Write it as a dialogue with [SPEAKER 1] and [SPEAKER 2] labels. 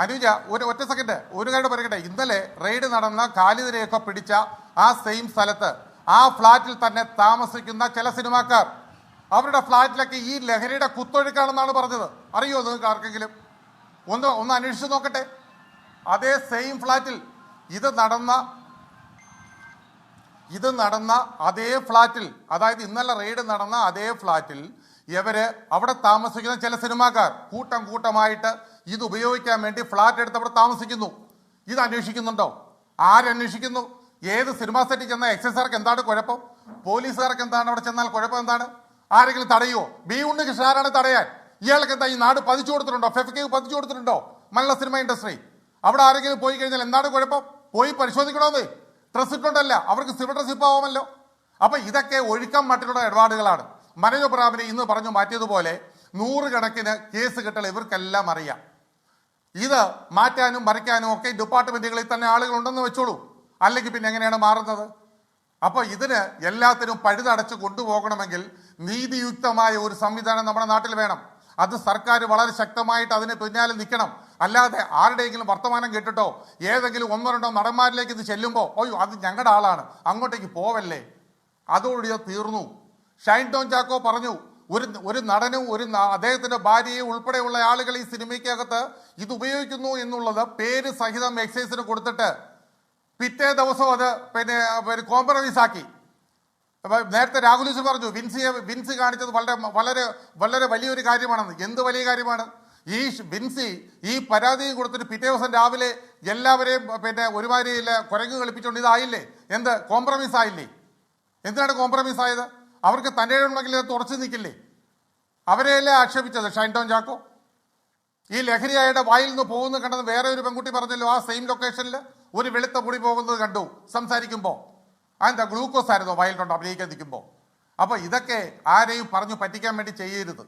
[SPEAKER 1] അനുജ ഒറ്റ സെക്കൻഡ് ഒരു കാര്യം പറയട്ടെ. ഇന്നലെ റെയ്ഡ് നടന്ന ഖാലിദിനെയൊക്കെ പിടിച്ച ആ സെയിം സ്ഥലത്ത് ആ ഫ്ലാറ്റിൽ തന്നെ താമസിക്കുന്ന ചില സിനിമാക്കാർ അവരുടെ ഫ്ലാറ്റിലൊക്കെ ഈ ലഹരിയുടെ കുത്തൊഴുക്കാണെന്നാണ് പറഞ്ഞത്. അറിയോ നിങ്ങൾക്ക് ആർക്കെങ്കിലും? ഒന്ന് അന്വേഷിച്ച് നോക്കട്ടെ. അതേ സെയിം ഫ്ലാറ്റിൽ ഇത് നടന്ന അതേ ഫ്ലാറ്റിൽ, അതായത് ഇന്നലെ റെയ്ഡ് നടന്ന അതേ ഫ്ലാറ്റിൽ അവിടെ താമസിക്കുന്ന ചില സിനിമാക്കാർ കൂട്ടമായിട്ട് ഇത് ഉപയോഗിക്കാൻ വേണ്ടി ഫ്ലാറ്റ് എടുത്ത് അവിടെ താമസിക്കുന്നു. ഇത് അന്വേഷിക്കുന്നുണ്ടോ? ആരന്വേഷിക്കുന്നു? ഏത് സിനിമാ സെറ്റിൽ ചെന്ന എക്സൈസുകാർക്ക് എന്താണ് കുഴപ്പം? പോലീസുകാർക്ക് എന്താണ് അവിടെ ചെന്നാൽ കുഴപ്പം? എന്താണ്? ആരെങ്കിലും തടയുമോ? ബി ഉണ്ണികൃഷ്ണൻ ആരാണ് തടയാൻ? ഇയാൾക്ക് എന്താ ഈ നാട് പതിച്ചു കൊടുത്തിട്ടുണ്ടോ? ഫെഫ്കെ പതിച്ചു കൊടുത്തിട്ടുണ്ടോ? മലയാള സിനിമ ഇൻഡസ്ട്രി അവിടെ ആരെങ്കിലും പോയി കഴിഞ്ഞാൽ എന്താണ് കുഴപ്പം? പോയി പരിശോധിക്കണമെന്ന്. ഡ്രസ് ഇട്ടുണ്ടല്ല, അവർക്ക് സിവിൽ ഡ്രസ് ഇപ്പോൾ ആവുമല്ലോ. അപ്പൊ ഇതൊക്കെ ഒഴുക്കം മട്ടിലുള്ള ഇടപാടുകളാണ്. മനോജ് പ്രാബിനെ ഇന്ന് പറഞ്ഞു മാറ്റിയതുപോലെ 100 കണക്കിന് കേസ് കിട്ടൽ ഇവർക്കെല്ലാം അറിയാം. ഇത് മാറ്റാനും മറിക്കാനും ഒക്കെ ഡിപ്പാർട്ട്മെന്റുകളിൽ തന്നെ ആളുകളുണ്ടെന്ന് വെച്ചോളൂ. അല്ലെങ്കിൽ പിന്നെ എങ്ങനെയാണ് മാറുന്നത്? അപ്പൊ ഇതിന് എല്ലാത്തിനും പഴുതടച്ച് കൊണ്ടുപോകണമെങ്കിൽ നീതിയുക്തമായ ഒരു സംവിധാനം നമ്മുടെ നാട്ടിൽ വേണം. അത് സർക്കാർ വളരെ ശക്തമായിട്ട് അതിന് പിന്നാലെ നിൽക്കണം. അല്ലാതെ ആരുടെയെങ്കിലും വർത്തമാനം കേട്ടിട്ടോ ഏതെങ്കിലും 1-2 നടന്മാരിലേക്ക് ഇത് ചെല്ലുമ്പോൾ ഓയ്യോ അത് ഞങ്ങളുടെ ആളാണ് അങ്ങോട്ടേക്ക് പോവല്ലേ, അതോടുകൂടി തീർന്നു. ഷൈൻ ടോം ചാക്കോ പറഞ്ഞു, ഒരു നടനും അദ്ദേഹത്തിന്റെ ഭാര്യയും ഉൾപ്പെടെയുള്ള ആളുകൾ ഈ സിനിമയ്ക്കകത്ത് ഇത് ഉപയോഗിക്കുന്നു എന്നുള്ളത് പേര് സഹിതം എക്സൈസിന് കൊടുത്തിട്ട് പിറ്റേ ദിവസം അത് പിന്നെ കോംപ്രമൈസ് ആക്കി. നേരത്തെ രാഹുൽ പറഞ്ഞു വിൻസി കാണിച്ചത് വളരെ വളരെ വലിയൊരു കാര്യമാണെന്ന്. എന്ത് വലിയ കാര്യമാണ്? ഈ വിൻസി ഈ പരാതി കൊടുത്തിട്ട് പിറ്റേ ദിവസം രാവിലെ എല്ലാവരെയും പിന്നെ ഒരുമാതിരി കുരങ്ങ് കളിപ്പിച്ചുകൊണ്ട് ഇതായില്ലേ? എന്ത് കോംപ്രമൈസ് ആയില്ലേ? എന്തിനാണ് കോംപ്രമൈസ് ആയത്? അവർക്ക് തൻ്റെ ഉണ്ടെങ്കിൽ തുറച്ചു നിൽക്കില്ലേ? അവരെയല്ലേ ആക്ഷേപിച്ചത് ഷൈൻ ടോം ചാക്കോ? ഈ ലഹരിയായുടെ വായിൽ നിന്ന് പോകുന്നത് കണ്ടത് വേറെ ഒരു പെൺകുട്ടി പറഞ്ഞല്ലോ, ആ സെയിം ലൊക്കേഷനിൽ ഒരു വെളുത്ത പൊടി പോകുന്നത് കണ്ടു സംസാരിക്കുമ്പോൾ. അതെന്താ ഗ്ലൂക്കോസ് ആയിരുന്നോ വായിലുണ്ടോ അഭിനയിക്കാൻ നിൽക്കുമ്പോൾ? അപ്പൊ ഇതൊക്കെ ആരെയും പറഞ്ഞു പറ്റിക്കാൻ വേണ്ടി ചെയ്യരുത്.